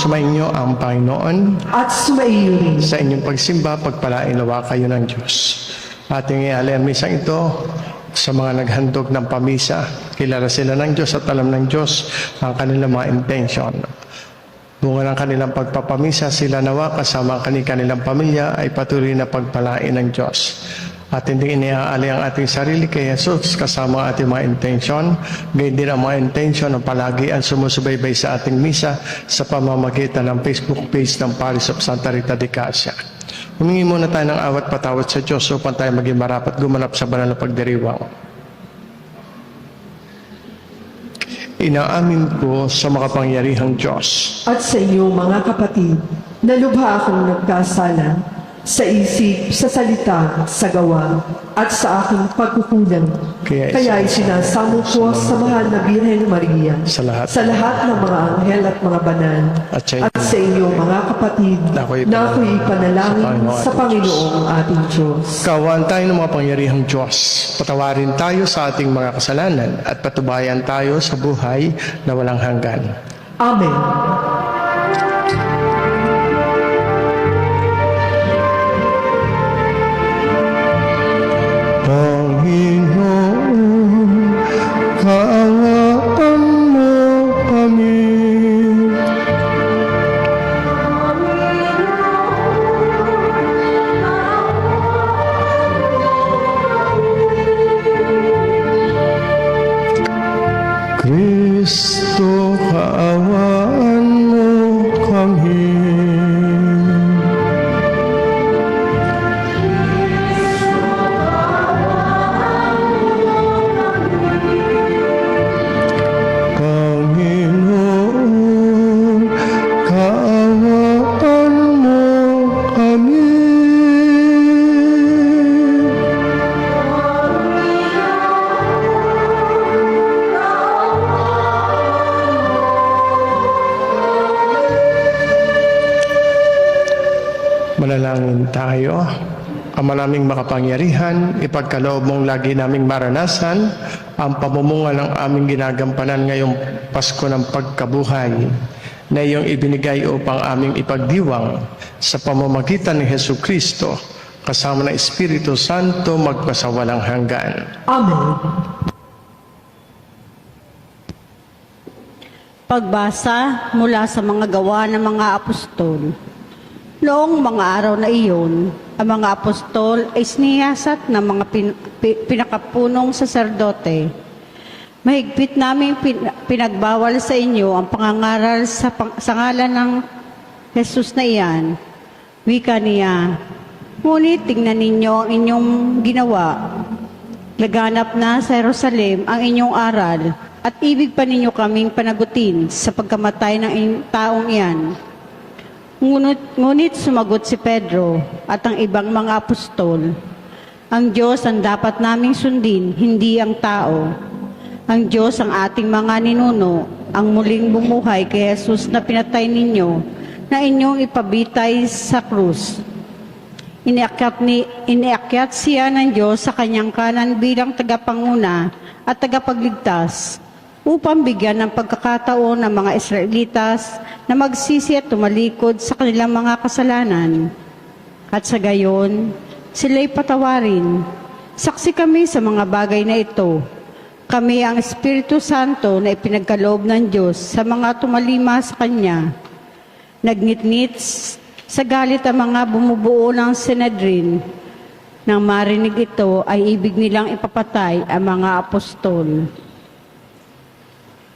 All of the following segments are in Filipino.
Sumainyo ang Panginoon. At sumaiyo rin. Sa inyong pagsimba, pagpalain nawa kayo ng Diyos. Ating ialay ang misang ito sa mga naghandog ng pamisa. Kilala sila ng Diyos at alam ng Diyos ang kanilang mga intention. Bunga ng kanilang pagpapamisa, sila nawa kasama ang kanilang pamilya ay patuloy na pagpalain ng Diyos. At hindi iniaalay ang ating sarili kay Jesus kasama ang ating mga intention. Gayon din ang mga intention ng palagi ang sumusubaybay sa ating misa sa pamamagitan ng Facebook page ng Parish of Santa Rita de Casia. Humingi muna tayo ng awat patawad sa Diyos upang tayo maging marapat gumanap sa banal na pagdiriwang. Inaamin ko sa makapangyarihang Diyos At sa iyo, mga kapatid, na lubha akong nagkasala sa isip, sa salita, sa gawa, at sa aking pagkukulang. Kaya isinasamo ko sa mahal na Birhen Maria, sa lahat ng mga anghel at mga banal, at sa inyo, mga kapatid, na ako'y panalangin sa Panginoong ating Diyos. Kaawaan tayo ng mga pangyarihang Diyos. Patawarin tayo sa ating mga kasalanan at patubayan tayo sa buhay na walang hanggan. Amen. Panginoon, kaawaan mo kami. Kristo, kaawaan mo kami. Panginoon, kaawaan mo kami. Manalangin tayo. Ama naming makapangyarihan, ipagkaloob mong lagi naming maranasan ang pamumunga ng aming ginagampanan ngayong Pasko ng pagkabuhay na iyong ibinigay upang aming ipagdiwang sa pamamagitan ni Jesucristo kasama ng Espiritu Santo magpasawalang hanggan. Amen. Pagbasa mula sa mga gawa ng mga apostol. Noong mga araw na iyon, ang mga apostol ay siniyasat ng mga pinakapunong saserdote. Mahigpit naming pinagbawal sa inyo ang pangangaral sa ngalan ng Jesus na iyan. Wika niya, ngunit tingnan ninyo ang inyong ginawa. Laganap na sa Jerusalem ang inyong aral at ibig pa ninyo kaming panagutin sa pagkamatay ng taong iyan. Ngunit sumagot si Pedro at ang ibang mga apostol, ang Diyos ang dapat naming sundin, hindi ang tao. Ang Diyos ang ating mga ninuno, ang muling bumuhay kay Jesus na pinatay ninyo, na inyong ipabitay sa krus. Iniakyat siya ng Diyos sa kanyang kanan bilang tagapanguna at tagapagligtas, upang bigyan ng pagkakataon ng mga Israelitas na magsisi at tumalikod sa kanilang mga kasalanan. At sa gayon, sila'y patawarin. Saksi kami sa mga bagay na ito. Kami ang Espiritu Santo na ipinagkaloob ng Diyos sa mga tumalima sa Kanya. Nagnitnit sa galit ang mga bumubuo ng Sanhedrin. Nang marinig ito, ay ibig nilang ipapatay ang mga apostol.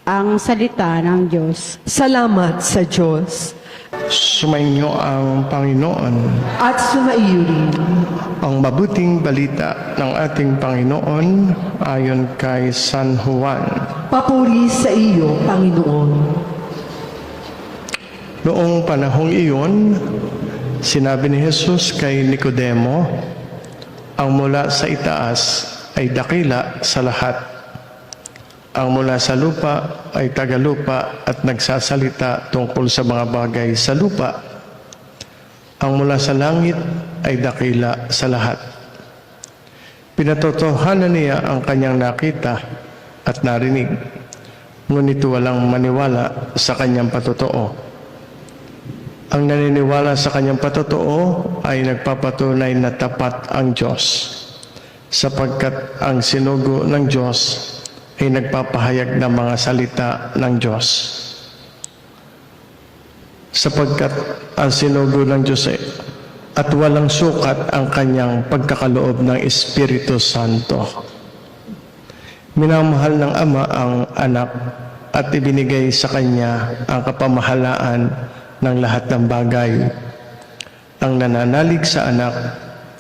Ang salita ng Diyos. Salamat sa Diyos. Sumainyo ang Panginoon. At sumaiyo rin. Ang mabuting balita ng ating Panginoon ayon kay San Juan. Papuri sa iyo, Panginoon. Noong panahong iyon, sinabi ni Jesus kay Nicodemo, ang mula sa itaas ay dakila sa lahat. Ang mula sa lupa ay tagalupa at nagsasalita tungkol sa mga bagay sa lupa. Ang mula sa langit ay dakila sa lahat. Pinatotohanan niya ang kanyang nakita at narinig, ngunit walang maniwala sa kanyang patotoo. Ang naniniwala sa kanyang patotoo ay nagpapatunay na tapat ang Diyos, sapagkat ang sinugo ng Diyos ay nagpapahayag ng mga salita ng Diyos. Sapagkat ang sinugo ng Diyos ay at walang sukat ang kanyang pagkakaloob ng Espiritu Santo. Minamahal ng Ama ang anak at ibinigay sa kanya ang kapamahalaan ng lahat ng bagay. Ang nananalig sa anak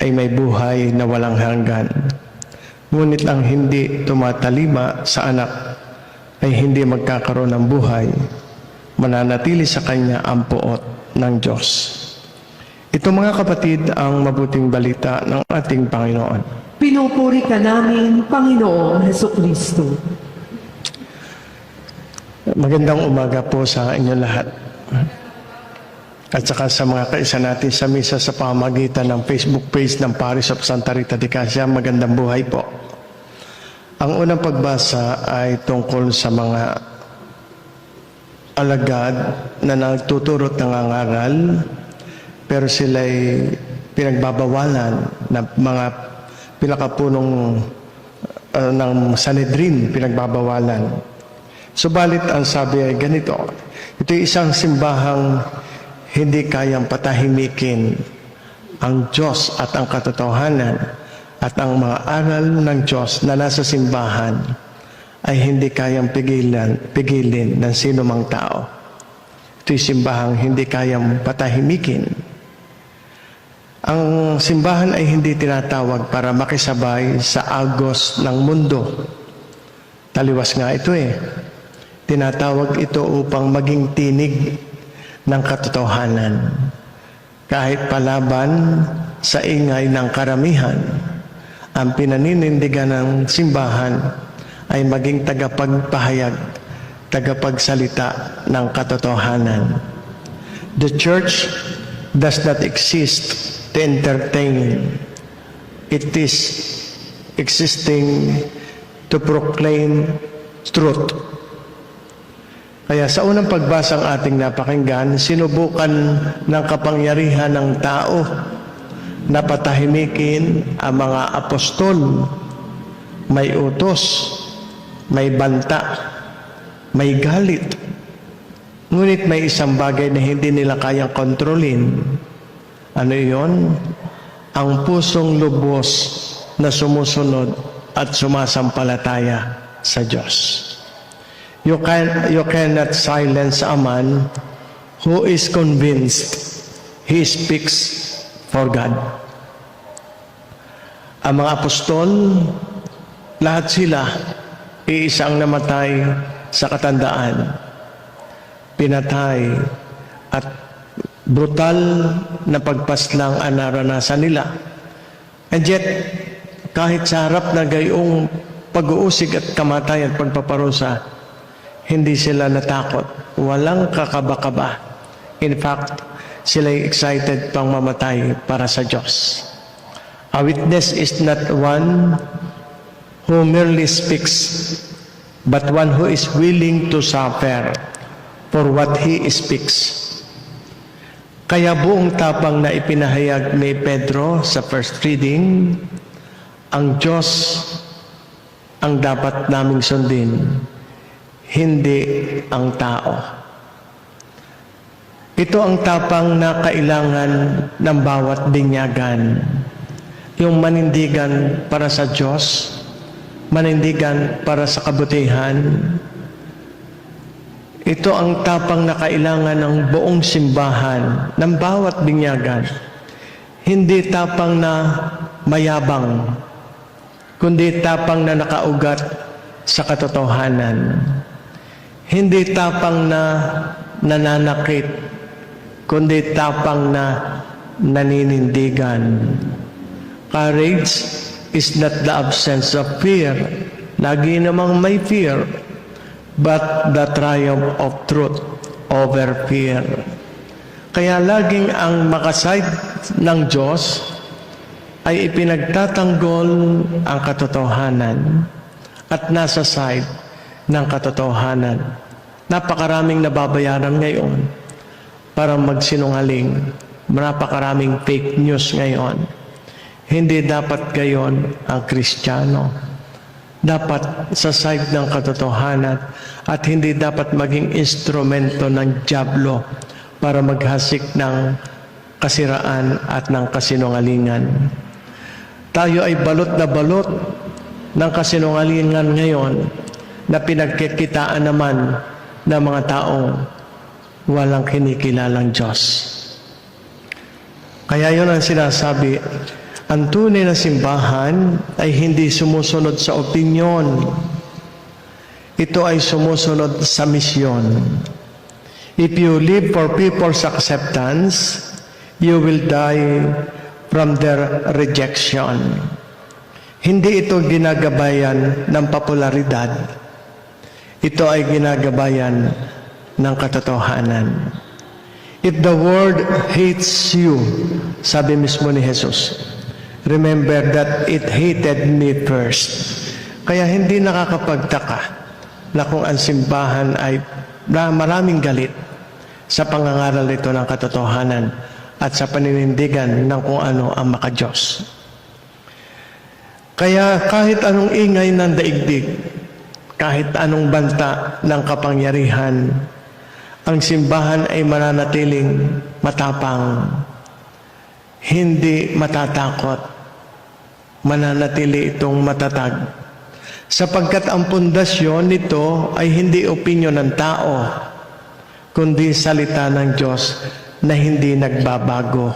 ay may buhay na walang hanggan. Ngunit ang hindi tumatalima sa anak ay hindi magkakaroon ng buhay. Mananatili sa kanya ang puot ng Diyos. Ito mga kapatid ang mabuting balita ng ating Panginoon. Pinupuri ka namin, Panginoong Hesukristo. Magandang umaga po sa inyo lahat. At saka sa mga kaisa natin sa misa sa pamamagitan ng Facebook page ng Parish of Santa Rita de Casia, magandang buhay po. Ang unang pagbasa ay tungkol sa mga alagad na nagtuturot ng nangangaral, pero sila'y pinagbabawalan ng mga pinakapunong ng Sanhedrin, pinagbabawalan. Subalit ang sabi ay ganito, ito'y isang simbahang hindi kayang patahimikin ang Diyos at ang katotohanan at ang mga aral ng Diyos na nasa simbahan ay hindi kayang pigilin ng sino mang tao. Ito'y simbahang hindi kayang patahimikin. Ang simbahan ay hindi tinatawag para makisabay sa agos ng mundo. Taliwas nga ito eh. Tinatawag ito upang maging tinig ng katotohanan. Kahit palaban sa ingay ng karamihan, ang pinaninindigan ng simbahan ay maging tagapagpahayag, tagapagsalita ng katotohanan. The Church does not exist to entertain. It is existing to proclaim truth. Kaya sa unang pagbasang ating napakinggan, sinubukan ng kapangyarihan ng tao na patahimikin ang mga apostol. May utos, may banta, may galit. Ngunit may isang bagay na hindi nila kayang kontrolin. Ano yon? Ang pusong lubos na sumusunod at sumasampalataya sa Diyos. You cannot silence a man who is convinced he speaks for God. Ang mga apostol, lahat sila, iisang namatay sa katandaan, pinatay at brutal na pagpaslang ang naranasan nila. And yet, kahit sa harap na gayong pag-uusig at kamatayan at pagpaparusa, hindi sila natakot. Walang kakaba-kaba. In fact, sila'y excited pang mamatay para sa Diyos. A witness is not one who merely speaks, but one who is willing to suffer for what he speaks. Kaya buong tapang na ipinahayag ni Pedro sa first reading, ang Diyos ang dapat naming sundin, hindi ang tao. Ito ang tapang na kailangan ng bawat binyagan. Yung manindigan para sa Diyos, manindigan para sa kabutihan. Ito ang tapang na kailangan ng buong simbahan, ng bawat binyagan. Hindi tapang na mayabang, kundi tapang na nakaugat sa katotohanan. Hindi tapang na nananakit, kundi tapang na naninindigan. Courage is not the absence of fear. Lagi namang may fear, but the triumph of truth over fear. Kaya laging ang makaside ng Diyos ay ipinagtatanggol ang katotohanan at nasa side ng katotohanan. Napakaraming nababayaran ngayon para magsinungaling. Napakaraming fake news ngayon. Hindi dapat gayon ang Kristiyano. Dapat sa side ng katotohanan at hindi dapat maging instrumento ng dyablo para maghasik ng kasiraan at ng kasinungalingan. Tayo ay balot na balot ng kasinungalingan ngayon na pinagkikitaan naman ng mga taong walang kinikilalang Diyos. Kaya yun ang sinasabi, ang tunay na simbahan ay hindi sumusunod sa opinyon. Ito ay sumusunod sa misyon. If you live for people's acceptance, you will die from their rejection. Hindi ito ginagabayan ng popularidad. Ito ay ginagabayan ng katotohanan. If the world hates you, sabi mismo ni Jesus, remember that it hated me first. Kaya hindi nakakapagtaka na kung ang simbahan ay maraming galit sa pangangaral ito ng katotohanan at sa paninindigan ng kung ano ang makadiyos. Kaya kahit anong ingay ng daigdig, kahit anong banta ng kapangyarihan, ang simbahan ay mananatiling matapang, hindi matatakot, mananatili itong matatag. Sapagkat ang pundasyon nito ay hindi opinyon ng tao, kundi salita ng Diyos na hindi nagbabago.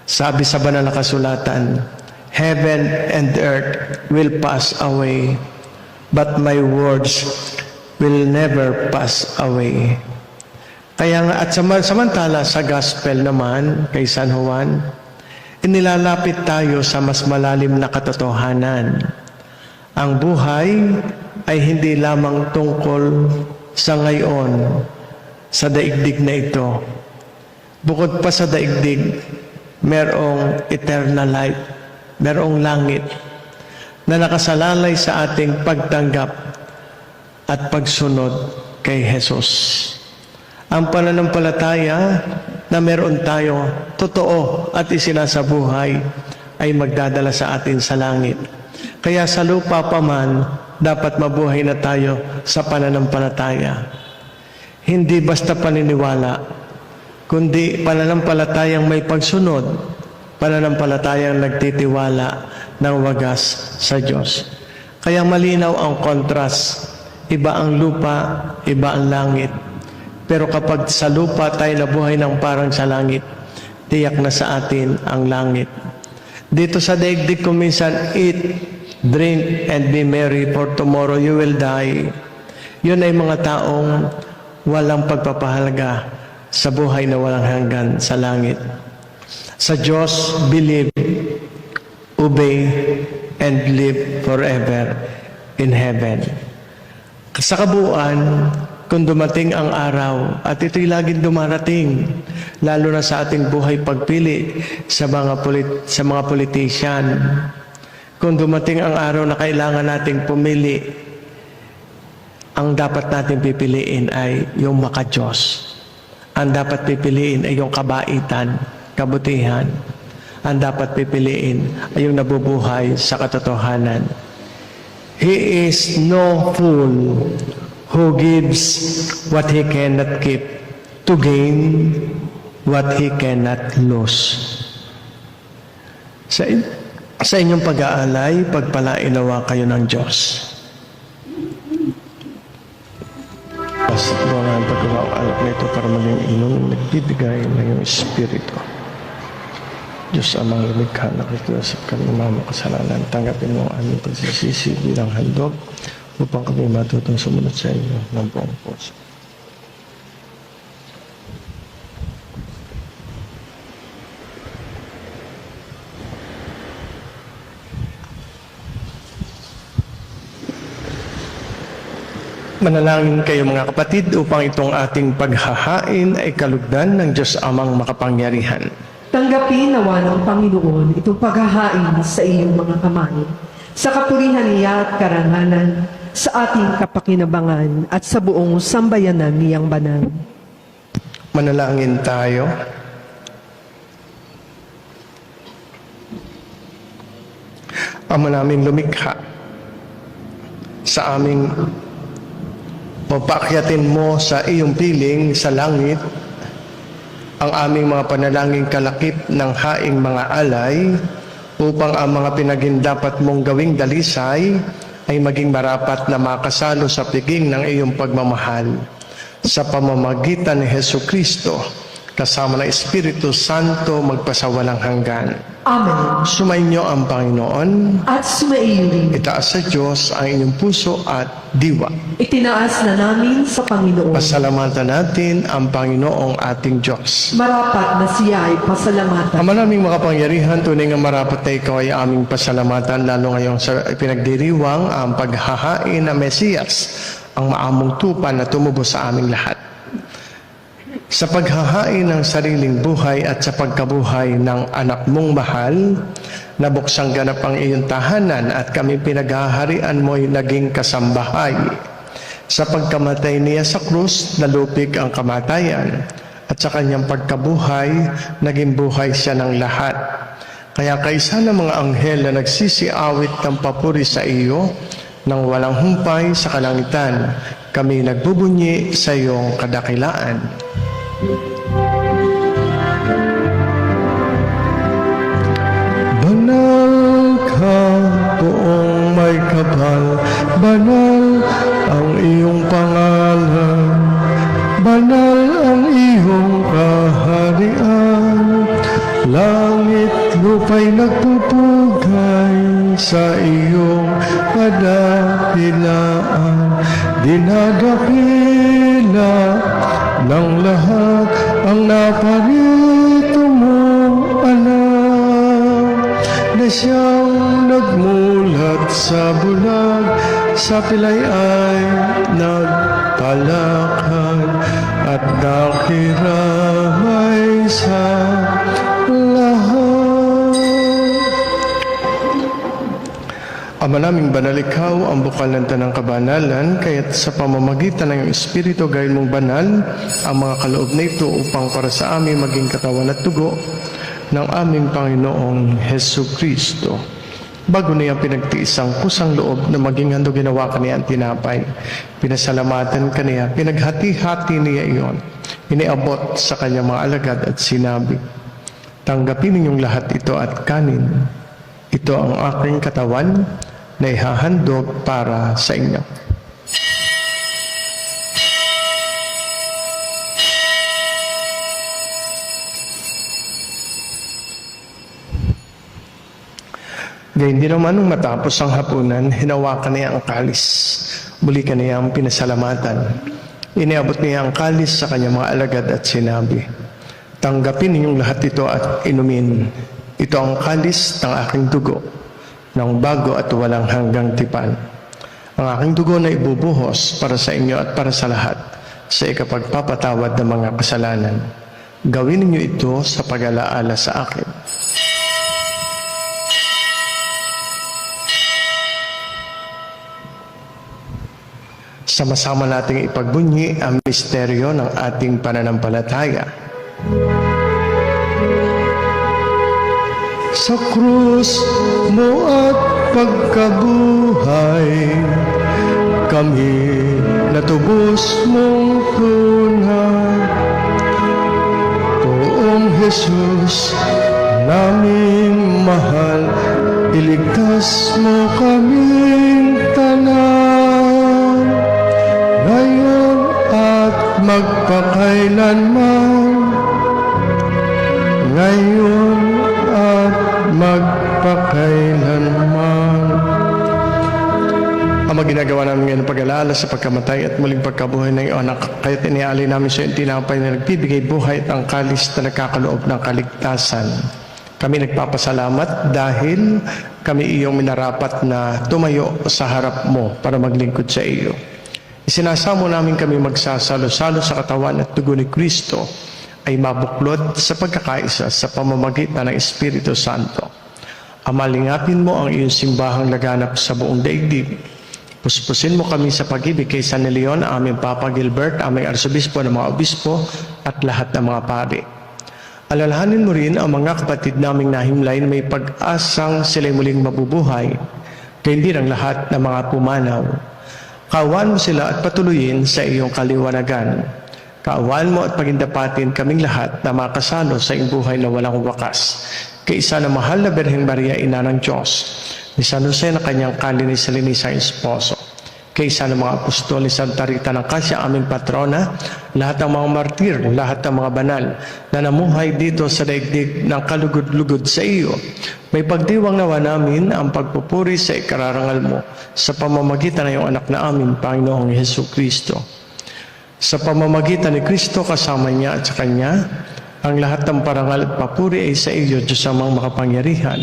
Sabi sa banal na kasulatan, heaven and earth will pass away, but my words will never pass away. Kaya nga, at samantala sa gospel naman kay San Juan, inilalapit tayo sa mas malalim na katotohanan. Ang buhay ay hindi lamang tungkol sa ngayon, sa daigdig na ito. Bukod pa sa daigdig, merong eternal life, merong langit na nakasalalay sa ating pagtanggap at pagsunod kay Jesus. Ang pananampalataya na meron tayo totoo at isinasabuhay ay magdadala sa atin sa langit. Kaya sa lupa pa man, dapat mabuhay na tayo sa pananampalataya. Hindi basta paniniwala, kundi pananampalatayang may pagsunod, pananampalatayang nagtitiwala ng wagas sa Diyos. Kaya malinaw ang kontrast. Iba ang lupa, iba ang langit. Pero kapag sa lupa tayo nabuhay ng parang sa langit, tiyak na sa atin ang langit. Dito sa daigdig ko minsan, eat, drink, and be merry, for tomorrow you will die. Yun ay mga taong walang pagpapahalaga sa buhay na walang hanggan sa langit. Sa Diyos, believe, obey, and live forever in heaven. Sa kabuuan, kung dumating ang araw, at ito'y laging dumarating, lalo na sa ating buhay pagpili sa mga politician, kung dumating ang araw na kailangan nating pumili, ang dapat natin pipiliin ay yung makadiyos. Ang dapat pipiliin ay yung kabaitan, kabutihan. Ang dapat pipiliin ay yung nabubuhay sa katotohanan. He is no fool who gives what he cannot keep to gain what he cannot lose. Sa inyong pag-aalay, pagpalain nawa kayo ng Diyos. Basta buwan ang paggawa ang alak na ito para maging inyong nagbibigay ng iyong Espiritu. Diyos amang lumikha na Kristo sa kaming mga kasalanan, tanggapin mo ang aming pagsisisi bilang handog upang kami matutong sumunod sa inyo ng buong puso. Manalangin kayo mga kapatid upang itong ating paghahain ay kalugdan ng Diyos amang makapangyarihan. Tanggapin nawa ng Panginoon itong paghahain sa iyong mga kamay, sa kapurihan niya at karangalan, sa ating kapakinabangan at sa buong sambayanan niyang banal. Manalangin tayo. Ama namin lumikha, sa aming mapakyatin mo sa iyong piling sa langit ang aming mga panalangin kalakip ng haing mga alay upang ang mga pinagindapat mong gawing dalisay ay maging marapat na makasalo sa piging ng iyong pagmamahal sa pamamagitan ni Hesukristo kasama ng Espiritu Santo magpasawalang hanggan. Amen. Sumainyo ang Panginoon. At sumaiyo rin. Itaas sa Diyos ang inyong puso at diwa. Itinaas na namin sa Panginoon. Pasalamatan natin ang Panginoong ating Diyos. Marapat na siya ay pasalamatan. Ama naming makapangyarihan, tunay nga marapat na ikaw ay aming pasalamatan, lalo ngayong sa pinagdiriwang ang paghahain ng Mesiyas, ang maamong tupa na tumubo sa aming lahat. Sa paghahain ng sariling buhay at sa pagkabuhay ng anak mong mahal, nabuksang ganap ang iyong tahanan at kami pinaghaharian mo'y naging kasambahay. Sa pagkamatay niya sa krus, nalupig ang kamatayan at sa kanyang pagkabuhay, naging buhay siya ng lahat. Kaya kaisa ng mga anghel na nagsisiawit ng papuri sa iyo, nang walang humpay sa kalangitan, kami nagbubunyi sa iyong kadakilaan. Banal ka, buong may kapal, banal ang iyong pangalan, banal ang iyong kaharian, langit lupa'y nagpupugay sa iyong kadakilaan, dinadakila ng lahat ang naparito mong anak, na siyang nagmulat sa bulag, sa pilay ay nagpalakad at nakiramay sa lahat. Ama naming banal, ikaw ang bukal ng tanang kabanalan, kaya't sa pamamagitan ng iyong Espiritu gawin mong banal ang mga kaloob na ito upang para sa amin maging katawan at dugo ng aming Panginoong Hesukristo. Bago niyang pinagtiis ang kusang loob na maging handog ginawa kaniya ang tinapay, pinasalamatan kaniya, pinaghati-hati niya iyon, iniabot sa kanyang mga alagad at sinabi, tanggapin ninyong lahat ito at kanin. Ito ang aking katawan na ihahandog para sa inyo. Gayun din naman nung matapos ang hapunan, hinawakan niya ang kalis. Muli kaniyang pinasalamatan. Iniabot niya ang kalis sa kanyang mga alagad at sinabi, tanggapin ninyong lahat ito at inumin. Ito ang kalis ng aking dugo, ng bago at walang hanggang tipan. Ang aking dugo na ibubuhos para sa inyo at para sa lahat, sa ikapagpapatawad ng mga kasalanan. Gawin ninyo ito sa pag-alaala sa akin. Sama-sama nating ipagbunyi ang misteryo ng ating pananampalataya. Sa krus mo at pagkabuhay, kami natubos mong tunay. Poong Jesus, naming mahal, iligtas mo kaming tanan, ngayon at magpakailanman, ngayon at magpakailanman. Ang ginagawa namin ngayon pag-alala sa pagkamatay at muling pagkabuhay ng iyong anak, kaya't inialay namin sa iyong tinapay na nagbibigay buhay at ang kalis na nagkakaloob ng kaligtasan. Kami nagpapasalamat dahil kami iyong minarapat na tumayo sa harap mo para maglingkod sa iyo. Isinasamo namin kami magsasalo-salo sa katawan at dugo ni Kristo ay mabuklod sa pagkakaisa sa pamamagitan ng Espiritu Santo. Amalingapin mo ang iyong simbahang laganap sa buong daigdig. Puspusin mo kami sa pag-ibig kay San Leon, aming Papa Gilbert, aming Arsobispo ng mga Obispo, at lahat ng mga pari. Alalahanin mo rin ang mga kapatid naming nahimlay na may pag-asang sila'y muling mabubuhay, kaya hindi ng lahat ng mga pumanaw. Kaawaan mo sila at patuloyin sa iyong kaliwanagan. Kaawaan mo at pagindapatin kaming lahat na makasalo sa iyong buhay na walang wakas. Kaisa na mahal na Birheng Maria, Ina ng Diyos, ni San Jose na kanyang kalinis-linisang esposo, kaisa ng mga apostol, ni Santa Rita ng Cassia, aming patrona, lahat ng mga martir, lahat ng mga banal na namuhay dito sa daigdig ng kalugod-lugod sa iyo. May pagdiwang nawa namin ang pagpupuri sa ikararangal mo sa pamamagitan ng iyong anak na amin, Panginoong Hesus Kristo. Sa pamamagitan ni Kristo kasama niya at sa Kanya, ang lahat ng parangal at papuri ay sa iyo, Diyos amang makapangyarihan,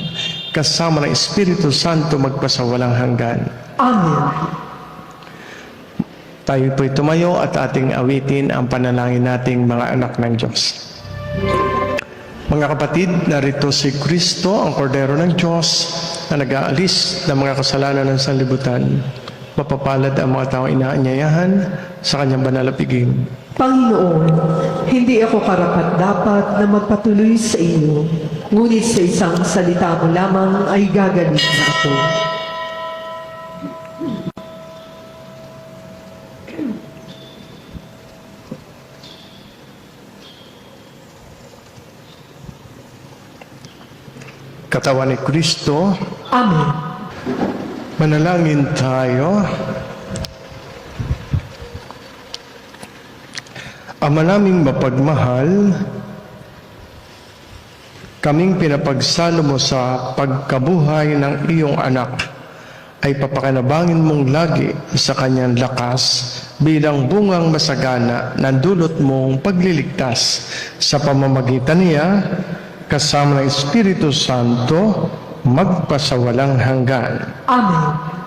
kasama ng Espiritu Santo magpasawalang hanggan. Amen. Tayo po'y tumayo at ating awitin ang panalangin nating mga anak ng Diyos. Mga kapatid, narito si Kristo, ang kordero ng Diyos, na nag-aalis ng mga kasalanan ng sanlibutan. Mapapalad ang mga taong inaanyayahan sa kanyang banal na piging. Panginoon, hindi ako karapat-dapat na magpatuloy sa iyo, ngunit sa isang salita mo lamang ay gagaling na ako. Katawan ni Kristo, Amen. manalangin tayo. Ama naming mapagmahal, kaming pinapagsalo mo sa pagkabuhay ng iyong anak, ay papakanabangin mong lagi sa kanyang lakas bilang bungang masagana na dulot mong pagliligtas sa pamamagitan niya, kasama ng Espiritu Santo, magpasawalang hanggan. Amen.